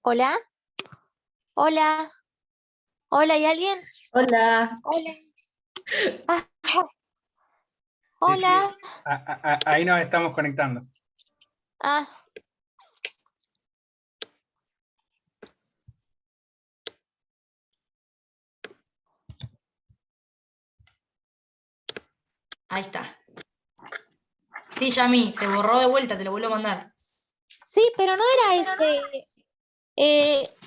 Hola, hola, hola, ¿hay alguien? Hola. Hola. Ah, Sí, sí, hola. ahí nos estamos conectando. Ah, Ahí está. Sí, Yami, se borró de vuelta, te lo vuelvo a mandar. sí, pero no era este.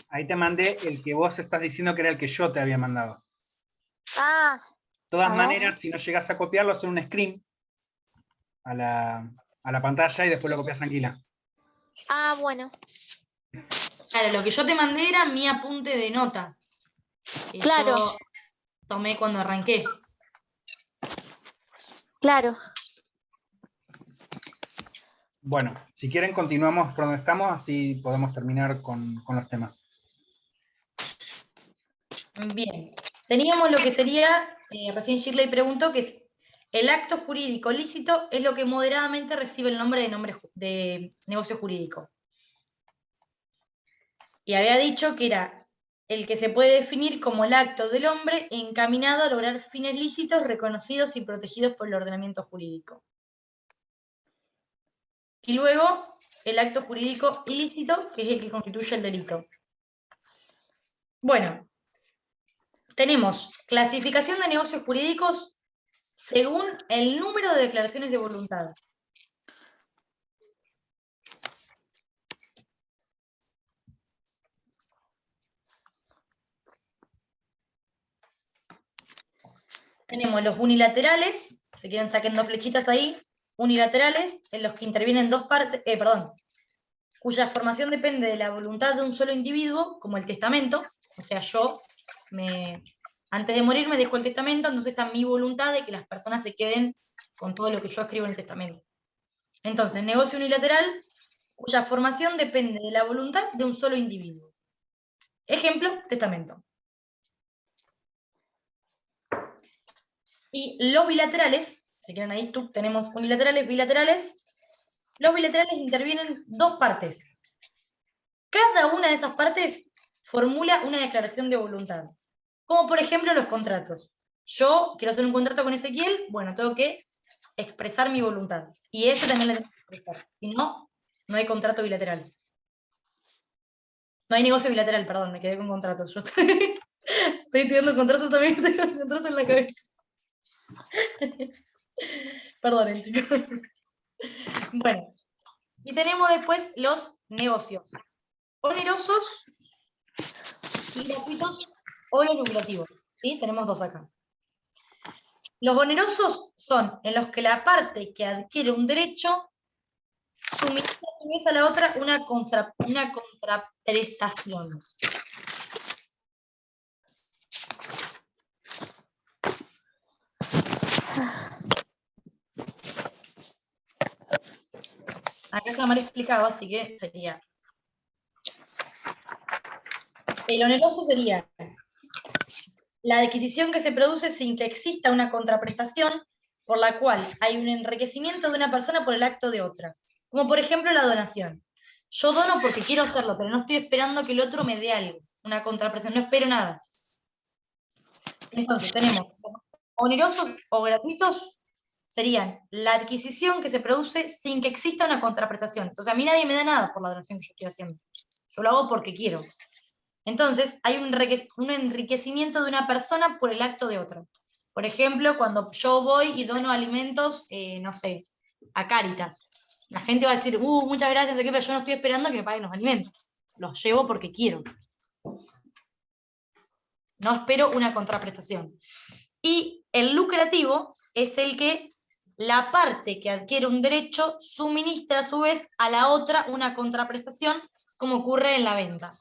Ahí te mandé el que vos estás diciendo que era el que yo te había mandado. Ah, De todas a ver. maneras, si no llegas a copiarlo, hacer un screen a la pantalla y después lo copias tranquila. Ah, bueno. Claro, lo que yo te mandé era mi apunte de nota. Que Claro, yo tomé cuando arranqué. claro. Bueno, si quieren continuamos por donde estamos, así podemos terminar con los temas. Bien. Teníamos lo que sería, recién Shirley preguntó, que es el acto jurídico lícito es lo que moderadamente recibe el nombre de negocio jurídico. Y había dicho que era el que se puede definir como el acto del hombre encaminado a lograr fines lícitos reconocidos y protegidos por el ordenamiento jurídico. Y luego, el acto jurídico ilícito, que es el que constituye el delito. Bueno, tenemos clasificación de negocios jurídicos según el número de declaraciones de voluntad. Tenemos los unilaterales, si quieren saquen dos flechitas ahí, unilaterales, en los que intervienen dos partes, cuya formación depende de la voluntad de un solo individuo, como el testamento, o sea, antes de morir me dejo el testamento, entonces está mi voluntad de que las personas se queden con todo lo que yo escribo en el testamento. Entonces, negocio unilateral, cuya formación depende de la voluntad de un solo individuo. Ejemplo, testamento. Y los bilaterales, si quieren ahí, tenemos unilaterales, bilaterales. Los bilaterales intervienen dos partes. Cada una de esas partes formula una declaración de voluntad. Como por ejemplo los contratos. Yo quiero hacer un contrato con Ezequiel, bueno, tengo que expresar mi voluntad. Y ese también la tengo que expresar. Si no, no hay contrato bilateral. No hay negocio bilateral, perdón, me quedé con contratos. Yo estoy estudiando contratos también, tengo contratos en la cabeza. Perdón, chicos. Bueno, y tenemos después los negocios onerosos y gratuitos o los lucrativos. ¿Sí? Tenemos dos acá. Los onerosos son en los que la parte que adquiere un derecho suministra a su vez a la otra una contraprestación. Acá está mal explicado, así que sería. El oneroso sería la adquisición que se produce sin que exista una contraprestación por la cual hay un enriquecimiento de una persona por el acto de otra. Como por ejemplo la donación. Yo dono porque quiero hacerlo, pero no estoy esperando que el otro me dé algo, una contraprestación, no espero nada. Entonces tenemos onerosos o gratuitos serían la adquisición que se produce sin que exista una contraprestación. Entonces a mí nadie me da nada por la donación que yo estoy haciendo. Yo lo hago porque quiero. Entonces hay un enriquecimiento de una persona por el acto de otra. Por ejemplo, cuando yo voy y dono alimentos, no sé, a Cáritas. La gente va a decir, muchas gracias, pero yo no estoy esperando que me paguen los alimentos. Los llevo porque quiero. No espero una contraprestación. Y el lucrativo es el que la parte que adquiere un derecho suministra a su vez a la otra una contraprestación, como ocurre en la venta.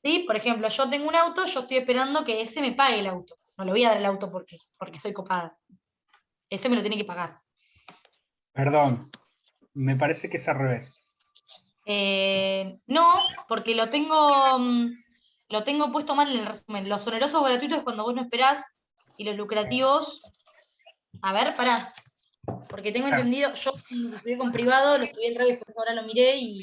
¿Sí? Por ejemplo, yo tengo un auto, yo estoy esperando que ese me pague el auto. No le voy a dar el auto porque soy copada. Ese me lo tiene que pagar. Perdón, me parece que es al revés. No, porque lo tengo puesto mal en el resumen. Los onerosos o gratuitos es cuando vos no esperás, y los lucrativos. A ver, pará. Porque tengo entendido, yo lo estudié con privado, lo estudié en radio, después ahora lo miré y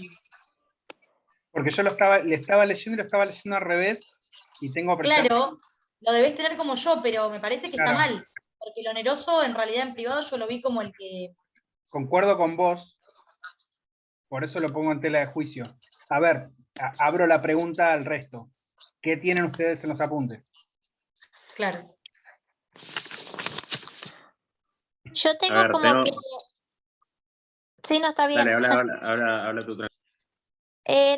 Porque yo le estaba leyendo y lo estaba leyendo al revés y tengo presente. Claro, lo debés tener como yo, pero me parece que está Claro. mal. Porque lo oneroso, en realidad, en privado, yo lo vi como el que... Concuerdo con vos, por eso lo pongo en tela de juicio. A ver, abro la pregunta al resto. ¿Qué tienen ustedes en los apuntes? Claro. Yo tengo A ver, como que... Sí, no está bien. Dale, habla tú.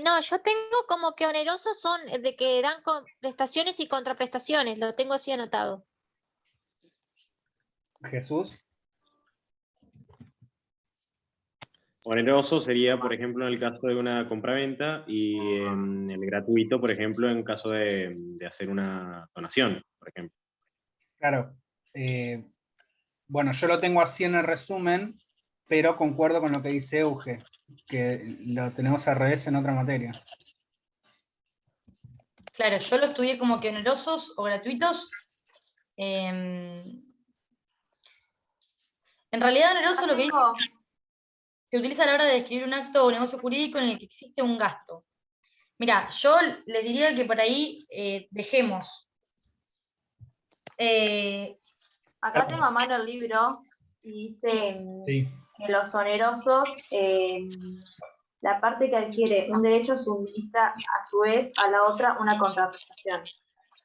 No, yo tengo como que onerosos son de que dan prestaciones y contraprestaciones, lo tengo así anotado. Jesús. Oneroso sería, por ejemplo, en el caso de una compraventa y en el gratuito, por ejemplo, en caso de hacer una donación, por ejemplo. Claro. Bueno, yo lo tengo así en el resumen, pero concuerdo con lo que dice Euge, que lo tenemos al revés en otra materia. Claro, yo lo estudié como que onerosos o gratuitos. En realidad, oneroso lo que dice se utiliza a la hora de describir un acto o negocio jurídico en el que existe un gasto. Mira, yo les diría que por ahí dejemos. Acá tengo a mano el libro y dice Sí. que los onerosos, la parte que adquiere un derecho suministra a su vez a la otra una contraprestación.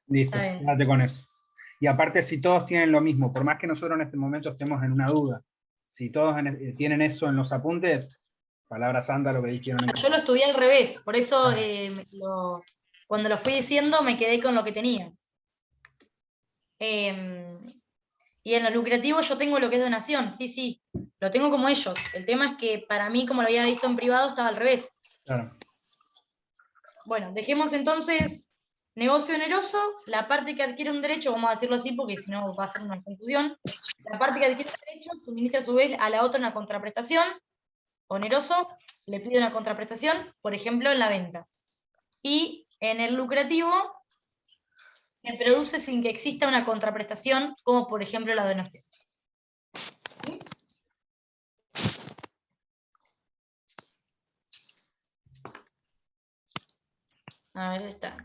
Listo, Está bien. quédate con eso. Y aparte, si todos tienen lo mismo, por más que nosotros en este momento estemos en una duda, si todos tienen eso en los apuntes, palabra santa lo que dijeron. Yo lo estudié al revés, por eso cuando lo fui diciendo me quedé con lo que tenía. Y en lo lucrativo yo tengo lo que es donación, sí, lo tengo como ellos. El tema es que para mí, como lo había visto en privado, estaba al revés. Claro. Bueno, dejemos entonces negocio oneroso, la parte que adquiere un derecho, vamos a decirlo así porque si no va a ser una confusión, la parte que adquiere un derecho suministra a su vez a la otra una contraprestación, oneroso, le pide una contraprestación, por ejemplo, en la venta. Y en el lucrativo se produce sin que exista una contraprestación, como por ejemplo la donación. ¿Sí? A ver, está.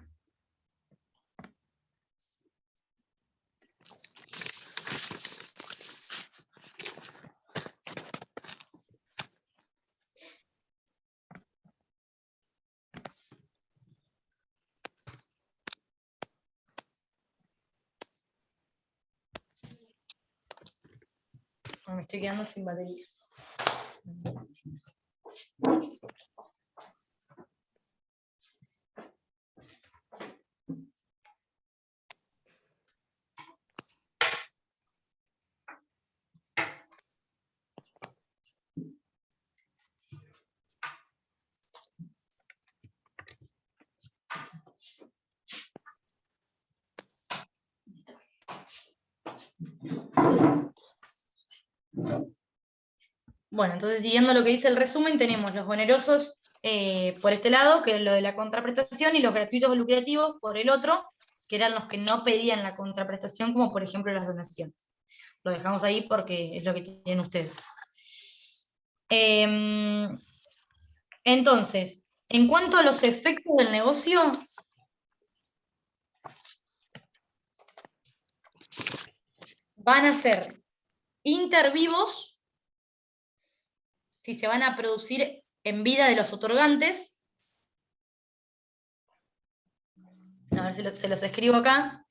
Me estoy quedando sin batería. Bueno, entonces siguiendo lo que dice el resumen, tenemos los onerosos por este lado, que es lo de la contraprestación, y los gratuitos o lucrativos por el otro, que eran los que no pedían la contraprestación, como por ejemplo las donaciones. Lo dejamos ahí porque es lo que tienen ustedes. Entonces, en cuanto a los efectos del negocio, van a ser intervivos, si se van a producir en vida de los otorgantes. A ver si se los escribo acá.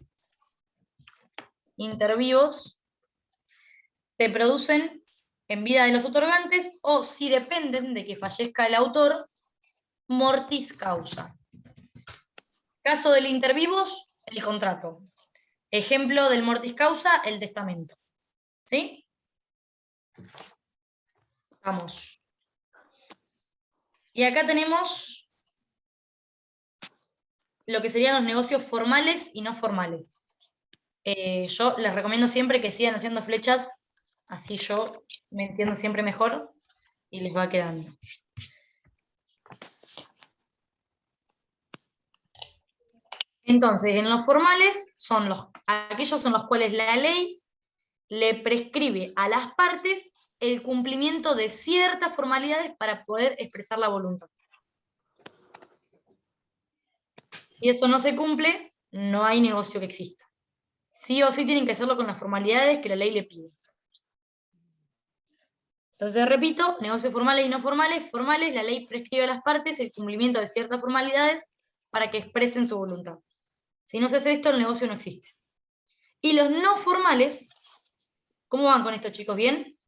Intervivos se producen en vida de los otorgantes o, si dependen de que fallezca el autor, mortis causa. Caso del intervivos, el contrato. Ejemplo del mortis causa, el testamento. ¿Sí? Vamos. Y acá tenemos lo que serían los negocios formales y no formales. Yo les recomiendo siempre que sigan haciendo flechas, así yo me entiendo siempre mejor y les va quedando. Entonces, en los formales son aquellos en los cuales la ley le prescribe a las partes el cumplimiento de ciertas formalidades para poder expresar la voluntad. y eso no se cumple, no hay negocio que exista. Sí o sí tienen que hacerlo con las formalidades que la ley le pide. Entonces, repito, negocios formales y no formales. Formales, la ley prescribe a las partes el cumplimiento de ciertas formalidades para que expresen su voluntad. Si no se hace esto, el negocio no existe. Y los no formales, ¿cómo van con esto, chicos? ¿Bien?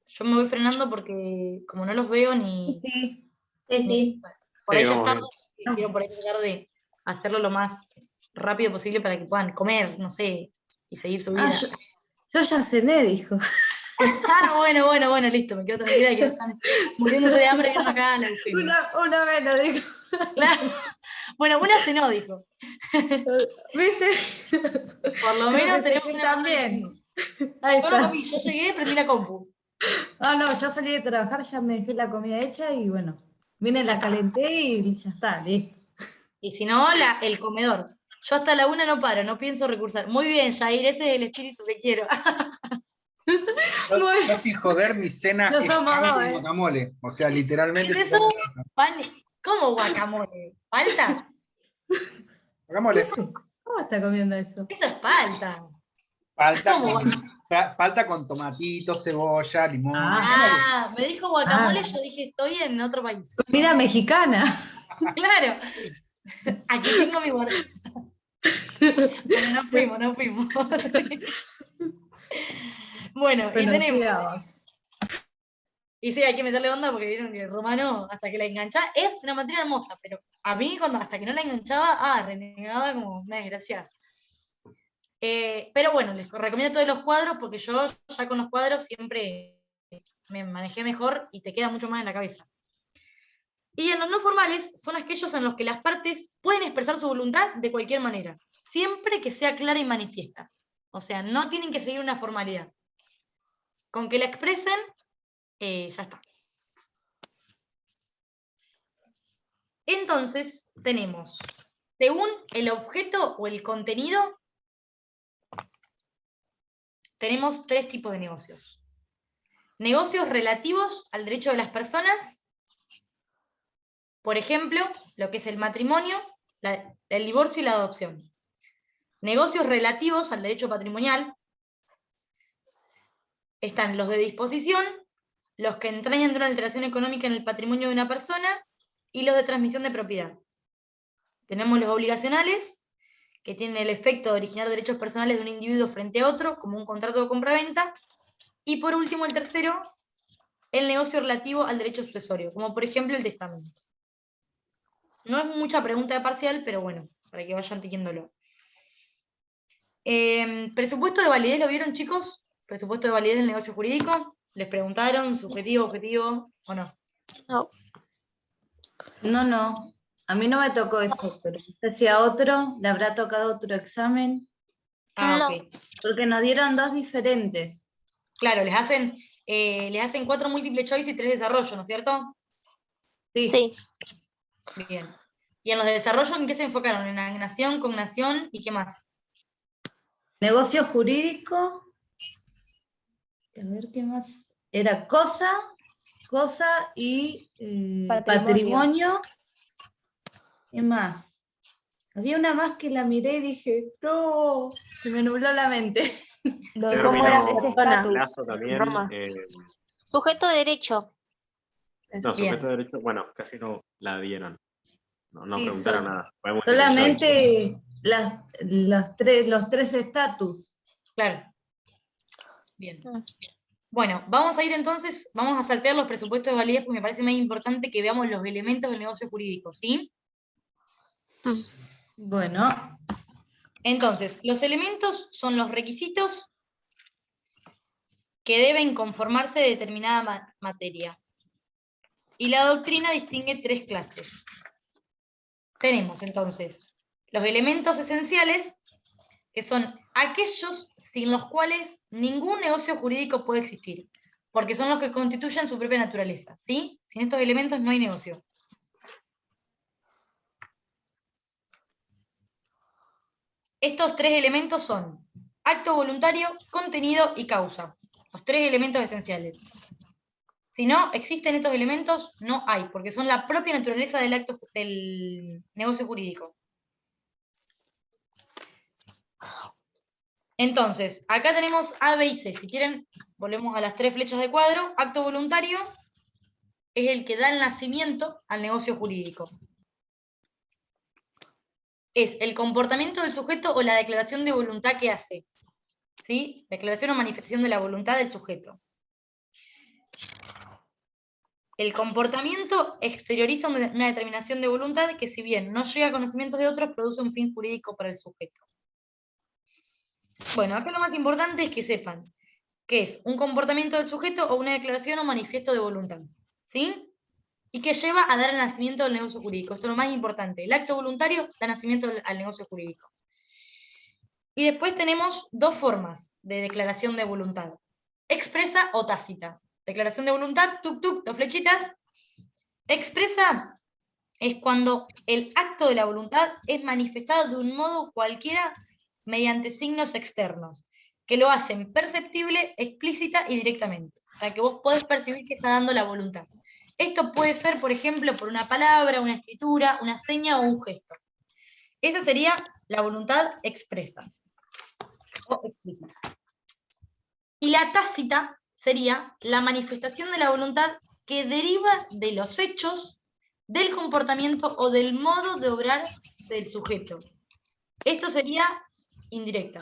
Yo me voy frenando porque como no los veo ni... Sí. Sí. Por ahí Sí, ya es vamos tarde, quiero por ahí tratar de hacerlo lo más rápido posible para que puedan comer, no sé, y seguir su vida. Yo ya cené, dijo. Bueno, listo, me quedo tranquila de que no están muriéndose de hambre viendo acá la Eugenia. Una menos, dijo. Claro. Bueno, una cenó, dijo. ¿Viste? Por lo Creo menos que tenemos cené una persona que también. comió. Ahí Yo no está. comí, yo llegué, prendí la compu. Ah, no, yo salí de trabajar, ya me dejé la comida hecha y bueno, vine, la calenté y ya está, listo. Y si no, el comedor. Yo hasta la 1 no paro, no pienso recursar. Muy bien, Jair, ese es el espíritu que quiero. Yo sin joder, mi cena No es somos pan dos, con guacamole. O sea, ¿Qué literalmente. es eso? Pan, ¿cómo guacamole? ¿Palta? ¿Qué Guacamole. hace? ¿Cómo está comiendo eso? Eso es palta. Palta ¿Cómo? palta con tomatito, cebolla, limón. Ah, me dijo guacamole, Ah. yo dije, estoy en otro país. Comida mexicana. Claro, aquí tengo mi guardia. Bueno, no fuimos. Bueno, y Bueno, tenemos. sigamos. Y sí, hay que meterle onda porque vieron que el romano, hasta que la engancha, es una materia hermosa, pero a mí hasta que no la enganchaba, renegaba como una desgraciada. Pero bueno, les recomiendo todos los cuadros porque yo ya con los cuadros siempre me manejé mejor y te queda mucho más en la cabeza. Y en los no formales son aquellos en los que las partes pueden expresar su voluntad de cualquier manera, siempre que sea clara y manifiesta. O sea, no tienen que seguir una formalidad. Con que la expresen, ya está. Entonces, tenemos, según el objeto o el contenido, tenemos 3 tipos de negocios. Negocios relativos al derecho de las personas, por ejemplo, lo que es el matrimonio, el divorcio y la adopción. Negocios relativos al derecho patrimonial, están los de disposición, los que entrañan de una alteración económica en el patrimonio de una persona, y los de transmisión de propiedad. Tenemos los obligacionales, que tienen el efecto de originar derechos personales de un individuo frente a otro, como un contrato de compraventa. Y por último, el tercero, el negocio relativo al derecho sucesorio, como por ejemplo el testamento. No es mucha pregunta de parcial, pero bueno, para que vayan teniéndolo. Presupuesto de validez, ¿lo vieron, chicos? Presupuesto de validez del negocio jurídico. ¿Les preguntaron subjetivo, objetivo o no? No. No. A mí no me tocó eso, pero no sé si a otro le habrá tocado otro examen. No. Ok. Porque nos dieron 2 diferentes. Claro, les hacen 4 múltiple choice y 3 desarrollo, ¿no es cierto? Sí. Bien. ¿Y en los de desarrollo en qué se enfocaron? ¿En agnación, cognación y qué más? Negocio jurídico. A ver qué más. Era cosa y patrimonio. ¿Qué más? Había una más que la miré y dije, no, se me nubló la mente. Lo de ¿Cómo era ese estatus? Plazo también. Roma. Sujeto de derecho. No, Bien. sujeto de derecho, bueno, casi no la dieron. No Sí, preguntaron nada. Podemos decir el solamente los 3 estatus. Claro. Bien. Bueno, vamos a ir entonces, vamos a saltear los presupuestos de validez porque me parece más importante que veamos los elementos del negocio jurídico, ¿sí? Bueno, Entonces, los elementos son los requisitos que deben conformarse de determinada materia. Y la doctrina distingue 3 clases. Tenemos entonces los elementos esenciales, que son aquellos sin los cuales ningún negocio jurídico puede existir, porque son los que constituyen su propia naturaleza, ¿sí? Sin estos elementos no hay negocio. Estos 3 elementos son acto voluntario, contenido y causa. Los 3 elementos esenciales. Si no existen estos elementos, no hay, porque son la propia naturaleza del acto del negocio jurídico. Entonces, acá tenemos A, B y C. Si quieren, volvemos a las 3 flechas de cuadro. Acto voluntario es el que da el nacimiento al negocio jurídico. Es el comportamiento del sujeto o la declaración de voluntad que hace. ¿Sí? Declaración o manifestación de la voluntad del sujeto. El comportamiento exterioriza una determinación de voluntad que, si bien no llega a conocimientos de otros, produce un fin jurídico para el sujeto. Bueno, acá lo más importante es que sepan que es un comportamiento del sujeto o una declaración o manifiesto de voluntad, ¿sí? Y que lleva a dar el nacimiento del negocio jurídico. Esto es lo más importante. El acto voluntario da nacimiento al negocio jurídico. Y después tenemos dos formas de declaración de voluntad. Expresa o tácita. Declaración de voluntad, tuk tuk, dos flechitas. Expresa es cuando el acto de la voluntad es manifestado de un modo cualquiera mediante signos externos, que lo hacen perceptible, explícita y directamente. O sea, que vos podés percibir que está dando la voluntad. Esto puede ser, por ejemplo, por una palabra, una escritura, una seña o un gesto. Esa sería la voluntad expresa o explícita. Y la tácita sería la manifestación de la voluntad que deriva de los hechos, del comportamiento o del modo de obrar del sujeto. Esto sería indirecta.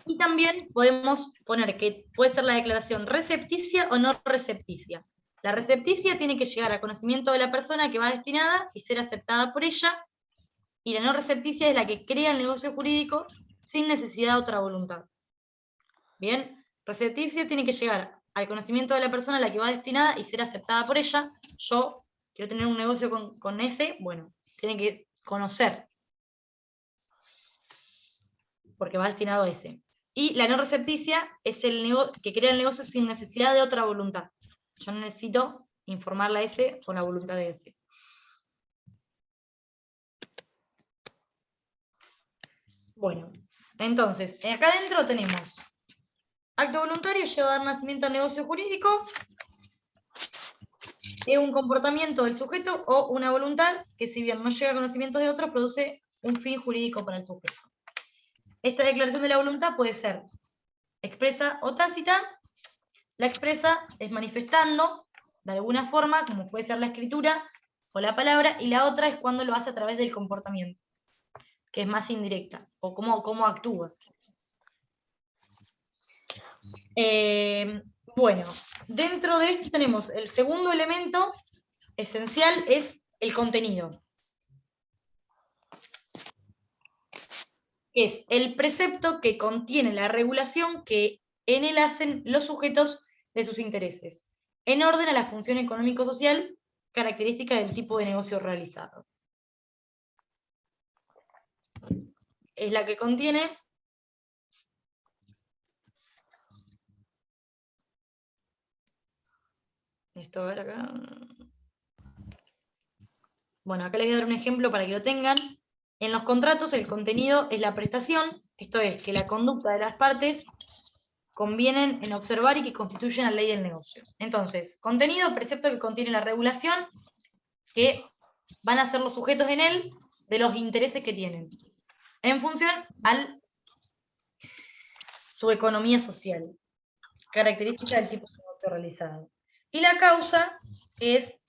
Y también podemos poner que puede ser la declaración recepticia o no recepticia. La recepticia tiene que llegar a conocimiento de la persona que va destinada y ser aceptada por ella, y la no recepticia es la que crea el negocio jurídico sin necesidad de otra voluntad. Bien, recepticia tiene que llegar al conocimiento de la persona a la que va destinada y ser aceptada por ella. Yo quiero tener un negocio con ese, bueno, tiene que conocer, porque va destinado a ese. Y la no recepticia es el que crea el negocio sin necesidad de otra voluntad. Yo no necesito informarle a ese con la voluntad de ese. Bueno, entonces, acá adentro tenemos acto voluntario, lleva a dar nacimiento al negocio jurídico, es un comportamiento del sujeto o una voluntad que, si bien no llega a conocimientos de otros, produce un fin jurídico para el sujeto. Esta declaración de la voluntad puede ser expresa o tácita. La expresa es manifestando de alguna forma, como puede ser la escritura o la palabra, y la otra es cuando lo hace a través del comportamiento, que es más indirecta, o cómo actúa. Bueno, dentro de esto tenemos el segundo elemento esencial, es el contenido. Es el precepto que contiene la regulación que en él hacen los sujetos de sus intereses, en orden a la función económico-social característica del tipo de negocio realizado. Es la que contiene esto, a ver acá. Bueno, acá les voy a dar un ejemplo para que lo tengan. En los contratos el contenido es la prestación, esto es, que la conducta de las partes convienen en observar y que constituyen la ley del negocio. Entonces, contenido, precepto que contiene la regulación, que van a ser los sujetos en él de los intereses que tienen, en función a su economía social, característica del tipo de negocio realizado. Y la causa es,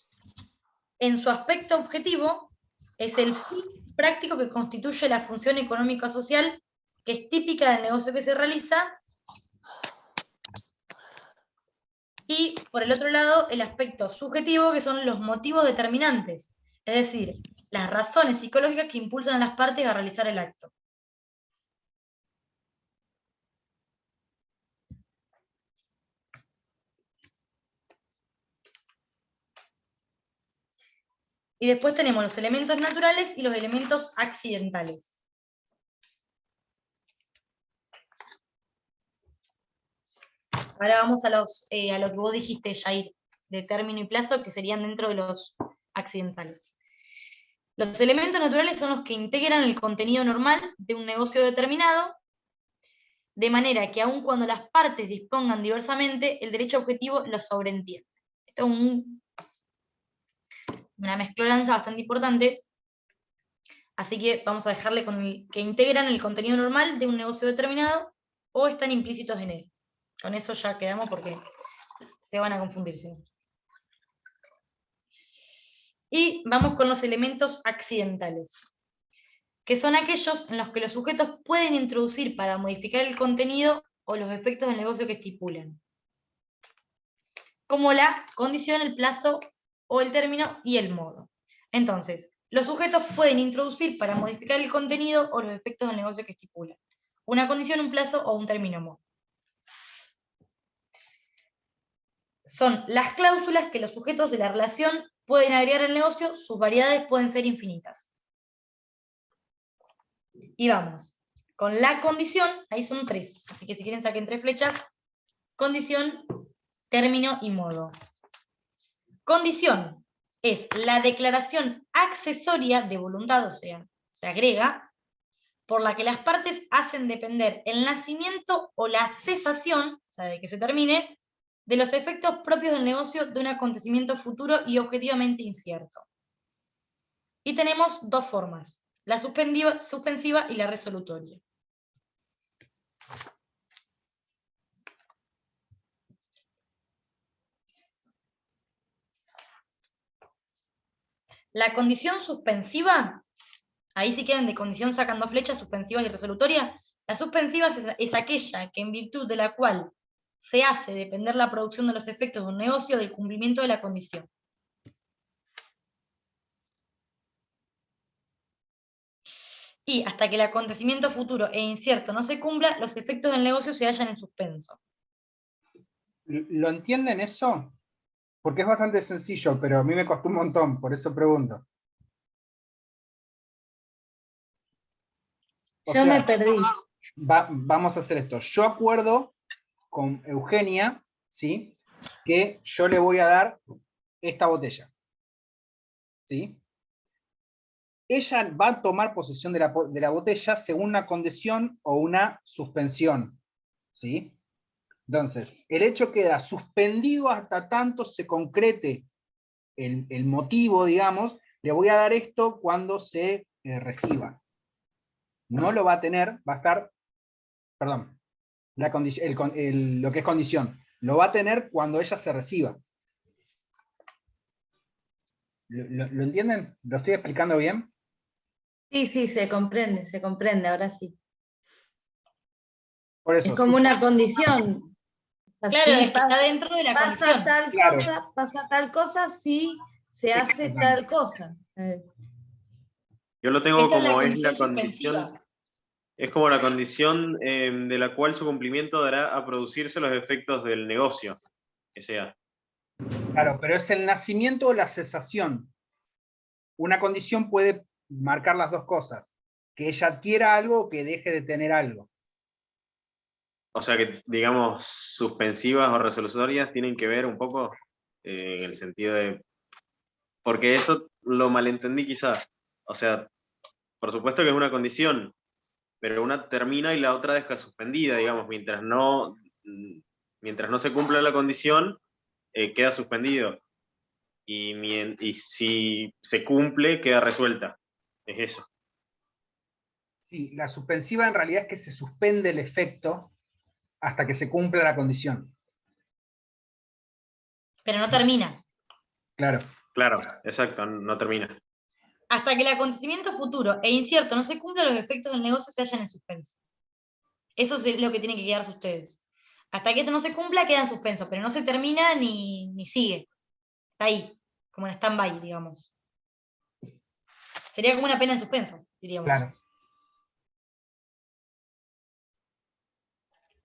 en su aspecto objetivo, es el fin práctico que constituye la función económica social, que es típica del negocio que se realiza. Y, por el otro lado, el aspecto subjetivo, que son los motivos determinantes, es decir, las razones psicológicas que impulsan a las partes a realizar el acto. Y después tenemos los elementos naturales y los elementos accidentales. Ahora vamos a lo que vos dijiste, Jair, de término y plazo, que serían dentro de los accidentales. Los elementos naturales son los que integran el contenido normal de un negocio determinado, de manera que aun cuando las partes dispongan diversamente, el derecho objetivo los sobreentiende. Esto es una mezcolanza bastante importante, así que vamos a dejarle con el que integran el contenido normal de un negocio determinado o están implícitos en él. Con eso ya quedamos porque se van a confundir. ¿Sí? Y vamos con los elementos accidentales, que son aquellos en los que los sujetos pueden introducir para modificar el contenido o los efectos del negocio que estipulan, como la condición, el plazo o el término y el modo. Entonces, los sujetos pueden introducir para modificar el contenido o los efectos del negocio que estipulan, una condición, un plazo o un término modo. Son las cláusulas que los sujetos de la relación pueden agregar al negocio, sus variedades pueden ser infinitas. Y vamos, con la condición, ahí son 3, así que si quieren saquen 3 flechas, condición, término y modo. Condición es la declaración accesoria de voluntad, o sea, se agrega, por la que las partes hacen depender el nacimiento o la cesación, o sea, de que se termine, de los efectos propios del negocio de un acontecimiento futuro y objetivamente incierto. Y tenemos 2 formas, la suspensiva y la resolutoria. La condición suspensiva, ahí si quieren de condición sacan 2 flechas, suspensivas y resolutoria. La suspensiva es aquella que en virtud de la cual se hace depender la producción de los efectos de un negocio del cumplimiento de la condición. Y hasta que el acontecimiento futuro e incierto no se cumpla, los efectos del negocio se hallan en suspenso. ¿Lo entienden eso? Porque es bastante sencillo, pero a mí me costó un montón, por eso pregunto. Yo me perdí. Vamos a hacer esto. Yo acuerdo con Eugenia, ¿sí? Que yo le voy a dar esta botella. ¿Sí? Ella va a tomar posesión de la botella según una condición o una suspensión. ¿Sí? Entonces, el hecho queda suspendido hasta tanto se concrete el motivo, digamos, le voy a dar esto cuando se reciba. No lo va a tener, va a estar, perdón, lo que es condición, lo va a tener cuando ella se reciba. ¿Lo entienden? ¿Lo estoy explicando bien? Sí, sí, se comprende, ahora sí. Por eso, Es como una condición. Así, Claro, es que está dentro de la condición. Pasa tal cosa si se hace tal cosa. Yo lo tengo Esta como es la la condición, suspensiva. es como la condición de la cual su cumplimiento dará a producirse los efectos del negocio, que sea. Claro, pero es el nacimiento o la cesación. Una condición puede marcar las dos cosas, que ella adquiera algo o que deje de tener algo. O sea que, digamos, suspensivas o resolutorias tienen que ver un poco en el sentido de... Porque eso lo malentendí quizás. O sea, por supuesto que es una condición, pero una termina y la otra deja suspendida, digamos, mientras no se cumpla la condición, queda suspendido. Y si se cumple, queda resuelta. Es eso. Sí, la suspensiva en realidad es que se suspende el efecto hasta que se cumpla la condición. Pero no termina. Claro. Claro, exacto, no termina. Hasta que el acontecimiento futuro e incierto no se cumpla, los efectos del negocio se hallan en suspenso. Eso es lo que tienen que quedarse ustedes. Hasta que esto no se cumpla, queda en suspenso, pero no se termina ni sigue. Está ahí, como en stand-by, digamos. Sería como una pena en suspenso, diríamos. Claro.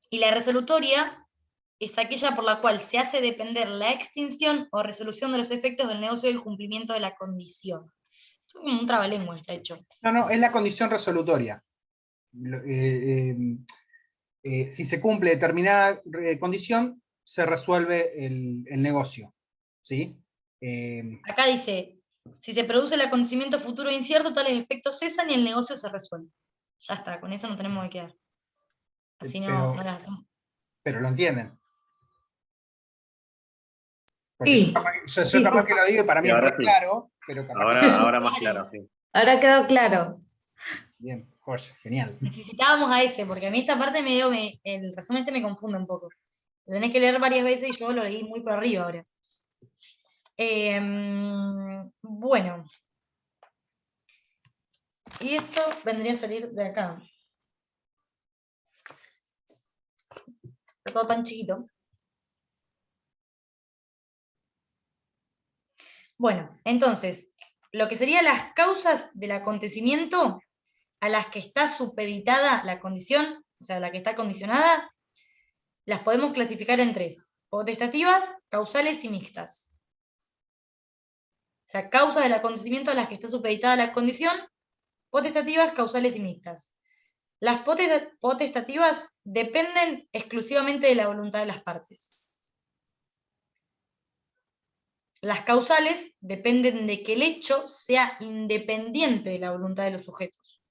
Y la resolutoria es aquella por la cual se hace depender la extinción o resolución de los efectos del negocio del cumplimiento de la condición. Es como un trabalengua está hecho. No, es la condición resolutoria. Si se cumple determinada condición, se resuelve el negocio. ¿Sí? Acá dice, Si se produce el acontecimiento futuro incierto, tales efectos cesan y el negocio se resuelve. Ya está, con eso no tenemos que quedar. Así no las hacemos. Pero lo entienden. Porque Sí, yo capaz que lo digo y para mí Y es ahora re sí. claro, pero capaz que... Ahora más claro, sí. ahora quedó claro. Bien, joya, genial. Necesitábamos a ese, porque a mí esta parte el resumen me confunde un poco. Lo tenés que leer varias veces y yo lo leí muy por arriba ahora. Bueno. Y esto vendría a salir de acá. Está todo tan chiquito. Bueno, entonces, lo que serían las causas del acontecimiento a las que está supeditada la condición, o sea, la que está condicionada, las podemos clasificar en tres: potestativas, causales y mixtas. O sea, causas del acontecimiento a las que está supeditada la condición, potestativas, causales y mixtas. Las potestativas dependen exclusivamente de la voluntad de las partes. Las causales dependen de que el hecho sea independiente de la voluntad de los sujetos.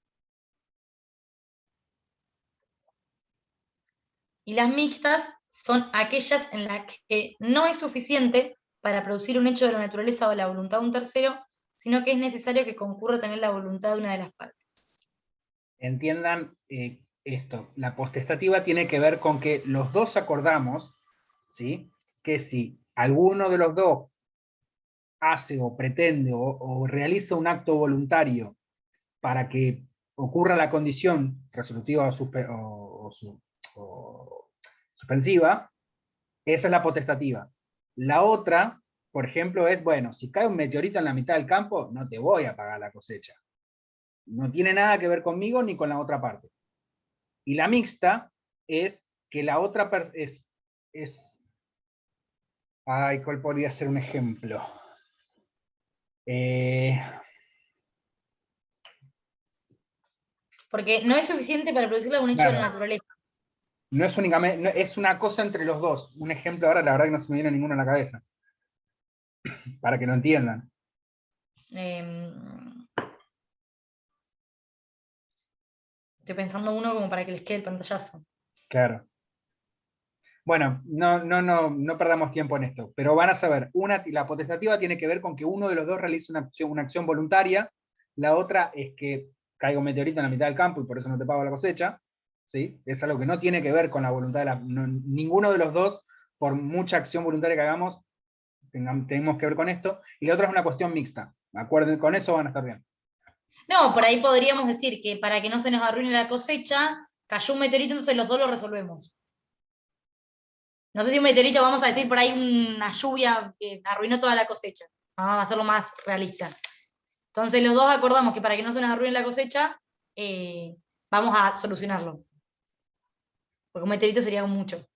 Y las mixtas son aquellas en las que no es suficiente para producir un hecho de la naturaleza o la voluntad de un tercero, sino que es necesario que concurra también la voluntad de una de las partes. Entiendan esto, la potestativa tiene que ver con que los dos acordamos, ¿sí?, que si alguno de los dos hace o pretende o realiza un acto voluntario para que ocurra la condición resolutiva o suspensiva, esa es la potestativa. La otra, por ejemplo, es, bueno, si cae un meteorito en la mitad del campo, no te voy a pagar la cosecha. No tiene nada que ver conmigo ni con la otra parte. Y la mixta es que la otra ay, ¿cuál podría ser un ejemplo? Porque no es suficiente para producirla un hecho de la naturaleza. No es únicamente, es una cosa entre los dos. Un ejemplo ahora, la verdad que no se me viene ninguno en la cabeza. Para que lo entiendan. Estoy pensando uno como para que les quede el pantallazo. Claro. Bueno, no perdamos tiempo en esto, pero van a saber, la potestativa tiene que ver con que uno de los dos realice una acción voluntaria, la otra es que caiga un meteorito en la mitad del campo y por eso no te pago la cosecha, ¿sí? Es algo que no tiene que ver con la voluntad de ninguno de los dos, por mucha acción voluntaria que hagamos, tenemos que ver con esto, y la otra es una cuestión mixta. Acuerden, con eso van a estar bien. No, por ahí podríamos decir que para que no se nos arruine la cosecha, cayó un meteorito, entonces los dos lo resolvemos. No sé si un meteorito, vamos a decir por ahí una lluvia que arruinó toda la cosecha. Vamos a hacerlo más realista. Entonces los dos acordamos que para que no se nos arruine la cosecha, vamos a solucionarlo. Porque un meteorito sería mucho.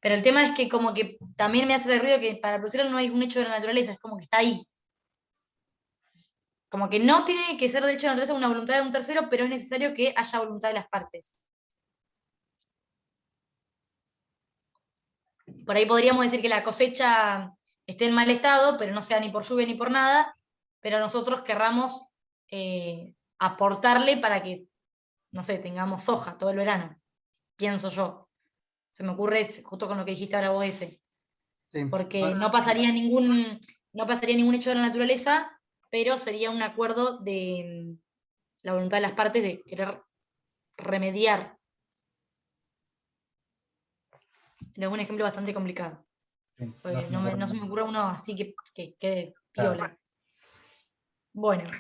Pero el tema es que como que también me hace de ruido que para producirlo no hay un hecho de la naturaleza, es como que está ahí. Como que no tiene que ser de hecho de la naturaleza una voluntad de un tercero, pero es necesario que haya voluntad de las partes. Por ahí podríamos decir que la cosecha esté en mal estado, pero no sea ni por lluvia ni por nada, pero nosotros querramos aportarle para que, no sé, tengamos soja todo el verano, pienso yo. Se me ocurre justo con lo que dijiste ahora vos ese. Sí. Porque no pasaría ningún hecho de la naturaleza, pero sería un acuerdo de la voluntad de las partes de querer remediar. Es un ejemplo bastante complicado. Sí, no se me ocurre uno así que quede piola. Claro. Bueno.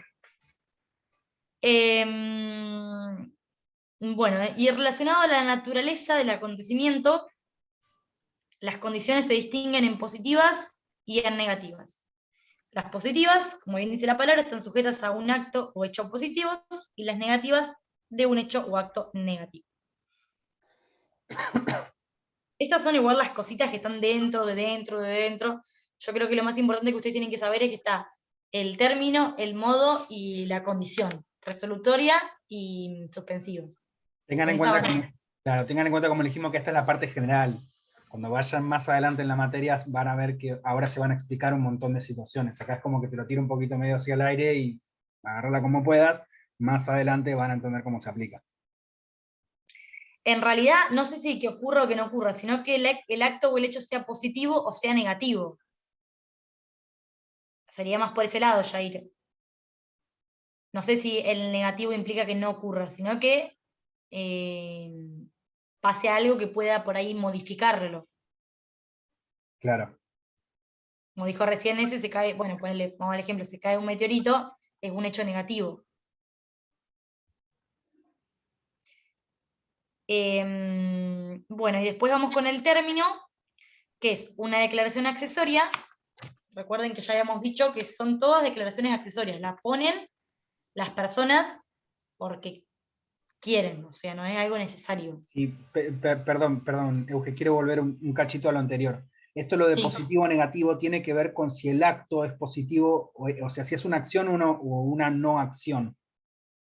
Bueno, y relacionado a la naturaleza del acontecimiento, las condiciones se distinguen en positivas y en negativas. Las positivas, como bien dice la palabra, están sujetas a un acto o hecho positivos, y las negativas de un hecho o acto negativo. Estas son igual las cositas que están dentro. Yo creo que lo más importante que ustedes tienen que saber es que está el término, el modo y la condición, resolutoria y suspensiva. Tengan en cuenta, como dijimos, que esta es la parte general. Cuando vayan más adelante en la materia van a ver que ahora se van a explicar un montón de situaciones. Acá es como que te lo tiro un poquito medio hacia el aire y agarrarla como puedas, más adelante van a entender cómo se aplica. En realidad, no sé si que ocurra o que no ocurra, sino que el acto o el hecho sea positivo o sea negativo. Sería más por ese lado, Jair. No sé si el negativo implica que no ocurra, sino que pase algo que pueda por ahí modificarlo. Claro. Como dijo recién ese, se cae, bueno, ponele, vamos al ejemplo, se cae un meteorito, es un hecho negativo. Bueno, y después vamos con el término, que es una declaración accesoria. Recuerden que ya habíamos dicho que son todas declaraciones accesorias, las ponen las personas porque quieren, o sea, no es algo necesario. Sí, perdón, Euge, quiero volver un cachito a lo anterior. Esto lo de Sí. positivo o negativo tiene que ver con si el acto es positivo, o sea, si es una acción o una no acción.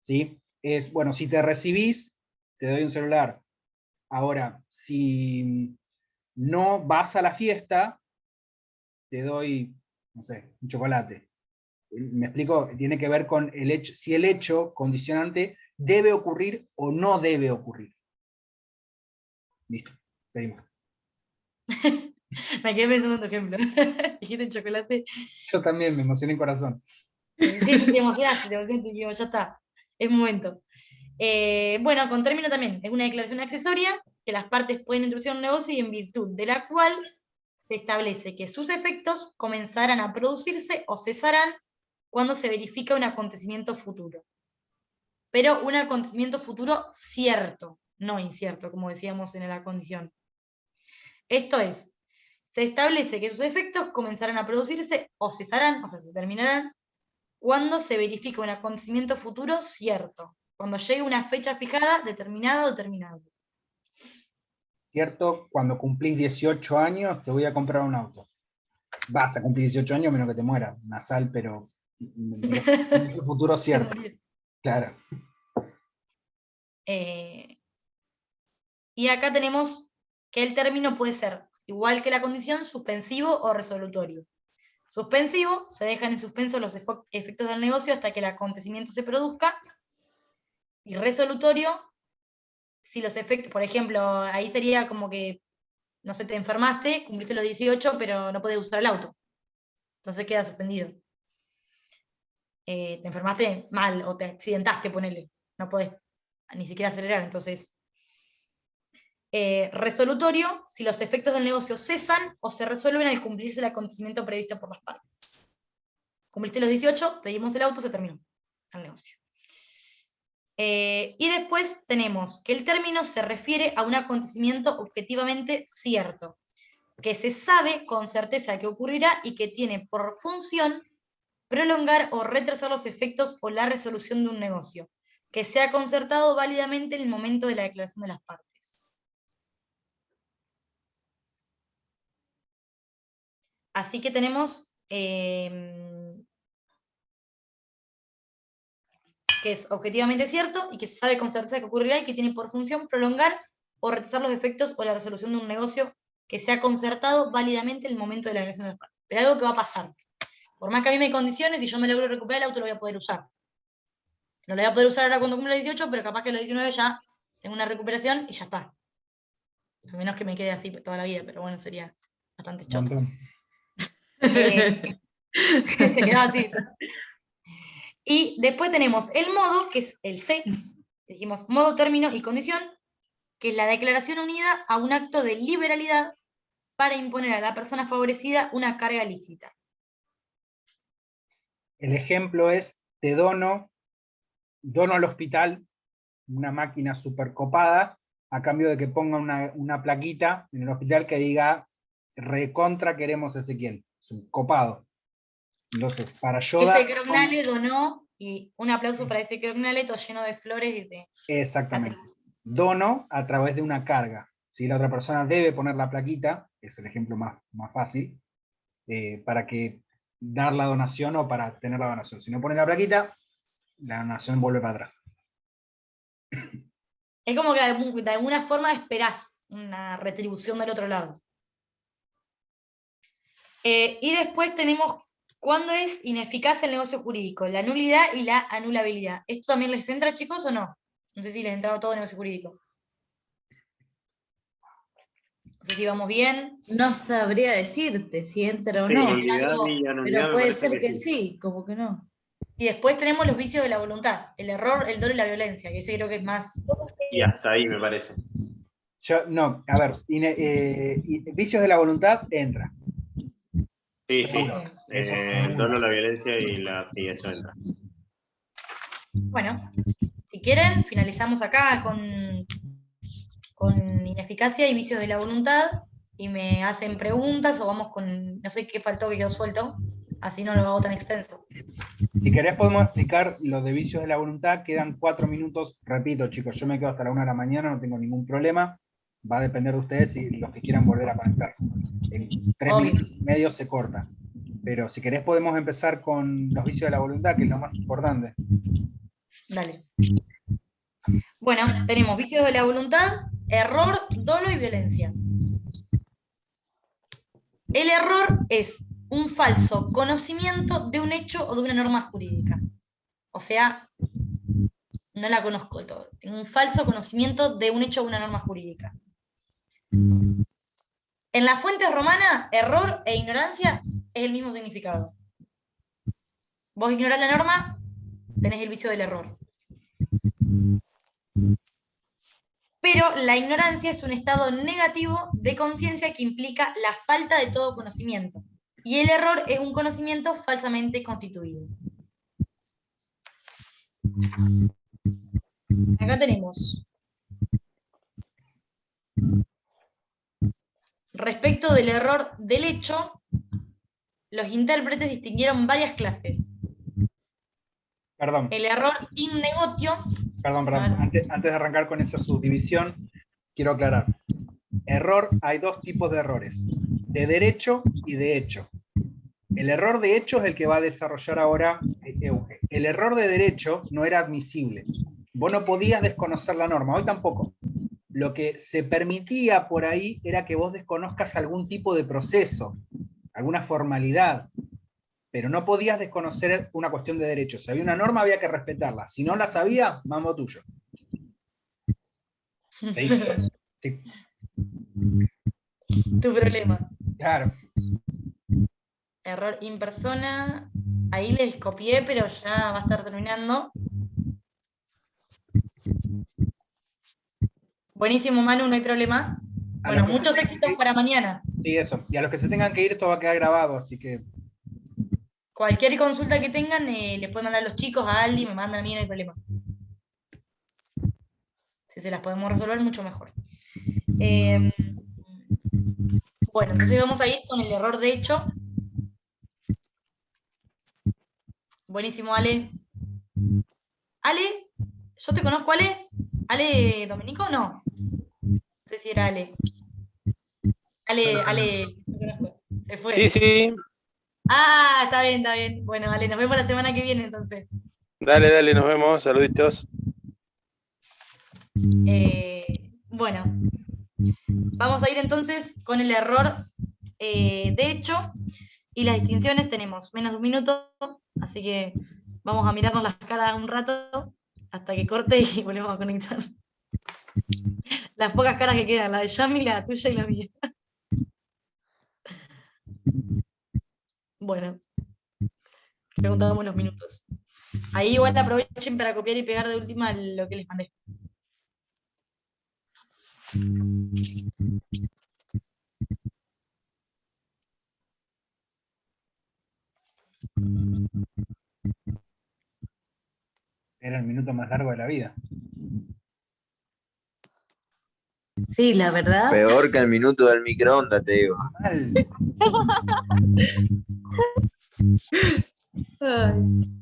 ¿Sí? Es, bueno, si te recibís, te doy un celular. Ahora, si no vas a la fiesta, te doy, no sé, un chocolate. ¿Me explico? Tiene que ver con el hecho, si el hecho condicionante debe ocurrir o no debe ocurrir. Listo, seguimos. Me quedé pensando en tu ejemplo. Dijiste chocolate. Yo también me emocioné en corazón. Sí, te emocionaste, digo, ya está, es momento. Bueno, con término también, es una declaración accesoria que las partes pueden introducir un negocio y en virtud de la cual se establece que sus efectos comenzarán a producirse o cesarán cuando se verifica un acontecimiento futuro. Pero un acontecimiento futuro cierto, no incierto, como decíamos en la condición. Esto es, se establece que sus efectos comenzarán a producirse o cesarán, o sea, se terminarán, cuando se verifica un acontecimiento futuro cierto, cuando llegue una fecha fijada, determinada o determinable. ¿Cierto? Cuando cumplís 18 años, te voy a comprar un auto. Vas a cumplir 18 años menos que te muera. Nasal, pero en el futuro cierto. Claro. Y acá tenemos que el término puede ser, igual que la condición, suspensivo o resolutorio. Suspensivo, se dejan en suspenso los efectos del negocio hasta que el acontecimiento se produzca. Y resolutorio, si los efectos, por ejemplo, ahí sería como que, no sé, te enfermaste, cumpliste los 18, pero no podés usar el auto. Entonces queda suspendido. Te enfermaste mal o te accidentaste, ponele. No podés ni siquiera acelerar, entonces... resolutorio, si los efectos del negocio cesan o se resuelven al cumplirse el acontecimiento previsto por las partes. Cumpliste los 18, pedimos el auto, se terminó el negocio. Y después tenemos que el término se refiere a un acontecimiento objetivamente cierto, que se sabe con certeza que ocurrirá y que tiene por función prolongar o retrasar los efectos o la resolución de un negocio, que sea concertado válidamente en el momento de la declaración de las partes. Así que tenemos que es objetivamente cierto y que se sabe con certeza que ocurrirá y que tiene por función prolongar o retrasar los efectos o la resolución de un negocio que sea concertado válidamente en el momento de la declaración de las partes. Pero algo que va a pasar. Por más que a mí me condiciones, si yo me logro recuperar el auto, lo voy a poder usar. No lo voy a poder usar ahora cuando cumpla los 18, pero capaz que a los 19 ya tengo una recuperación y ya está. A menos que me quede así toda la vida, pero bueno, sería bastante choto. Se quedaba así. Y después tenemos el modo, que es el C, dijimos modo, término y condición, que es la declaración unida a un acto de liberalidad para imponer a la persona favorecida una carga lícita. El ejemplo es, te dono al hospital una máquina super copada, a cambio de que ponga una plaquita en el hospital que diga, recontra queremos Ezequiel, es un copado. Entonces, para yo Ese dar... Crognale donó, y un aplauso para ese Crognale, todo lleno de flores y de... Exactamente. Dono a través de una carga. Si la otra persona debe poner la plaquita, es el ejemplo más fácil, para que dar la donación o para tener la donación. Si no pone la plaquita, la donación vuelve para atrás. Es como que de alguna forma esperás una retribución del otro lado. Y después tenemos cuándo es ineficaz el negocio jurídico, la nulidad y la anulabilidad. ¿Esto también les entra, chicos, o no? No sé si les ha entrado todo el negocio jurídico. No sé si vamos bien. No sabría decirte si entra o Sí, no, nulidad y anulidad pero me puede parece ser que sí. sí, como que no. Y después tenemos los vicios de la voluntad, el error, el dolo y la violencia, que ese creo que es más... Y hasta ahí me parece. No, a ver, vicios de la voluntad entra. Sí, sí. Eso El seguro. dolo, la violencia y eso entra. Bueno, si quieren, finalizamos acá con ineficacia y vicios de la voluntad, y me hacen preguntas o vamos con, no sé qué faltó que quedó suelto, así no lo hago tan extenso. Si querés podemos explicar los de vicios de la voluntad, quedan 4 minutos, repito chicos, yo me quedo hasta la 1 de la mañana, no tengo ningún problema, va a depender de ustedes y los que quieran volver a conectarse. En 3 Obvio. minutos y medio se corta, pero si querés podemos empezar con los vicios de la voluntad, que es lo más importante. Dale. Bueno, tenemos vicios de la voluntad, error, dolo y violencia. El error es un falso conocimiento de un hecho o de una norma jurídica. O sea, no la conozco todo. Tengo un falso conocimiento de un hecho o una norma jurídica. En las fuentes romanas, error e ignorancia es el mismo significado. Vos ignorás la norma, tenés el vicio del error. Pero la ignorancia es un estado negativo de conciencia que implica la falta de todo conocimiento. Y el error es un conocimiento falsamente constituido. Acá tenemos. Respecto del error del hecho, los intérpretes distinguieron varias clases. Perdón. El error in negotio. Perdón. Antes de arrancar con esa subdivisión, quiero aclarar. Error, hay 2 tipos de errores, de derecho y de hecho. El error de hecho es el que va a desarrollar ahora Euge. El error de derecho no era admisible. Vos no podías desconocer la norma, hoy tampoco. Lo que se permitía por ahí era que vos desconozcas algún tipo de proceso, alguna formalidad, pero no podías desconocer una cuestión de derecho. Si había una norma había que respetarla. Si no la sabía, mambo tuyo. ¿Sí? Sí. Tu problema. Claro. Error in persona. Ahí les copié, pero ya va a estar terminando. Buenísimo, Manu, no hay problema. Bueno, muchos éxitos para mañana. Sí, eso. Y a los que se tengan que ir, esto va a quedar grabado, así que... Cualquier consulta que tengan, les pueden mandar a los chicos, a Aldi, me mandan a mí, no hay problema. Si se las podemos resolver, mucho mejor. Bueno, entonces vamos a ir con el error de hecho. Buenísimo, Ale. Ale, ¿yo te conozco, Ale? ¿Ale Domenico? No. No sé si era Ale. Ale, ¿te conozco? Se fue. Sí. Ah, está bien. Bueno, Ale, nos vemos la semana que viene entonces. Dale, nos vemos, saluditos. Bueno, vamos a ir entonces con el error de hecho y las distinciones. Tenemos menos de 1 minuto, así que vamos a mirarnos las caras un rato hasta que corte y volvemos a conectar. Las pocas caras que quedan, la de Yami, la tuya y la mía. Bueno, preguntamos los minutos. Ahí igual aprovechen para copiar y pegar de última lo que les mandé. Era el minuto más largo de la vida. Sí, la verdad. Peor que el minuto del microondas, te digo. Mal. Ay.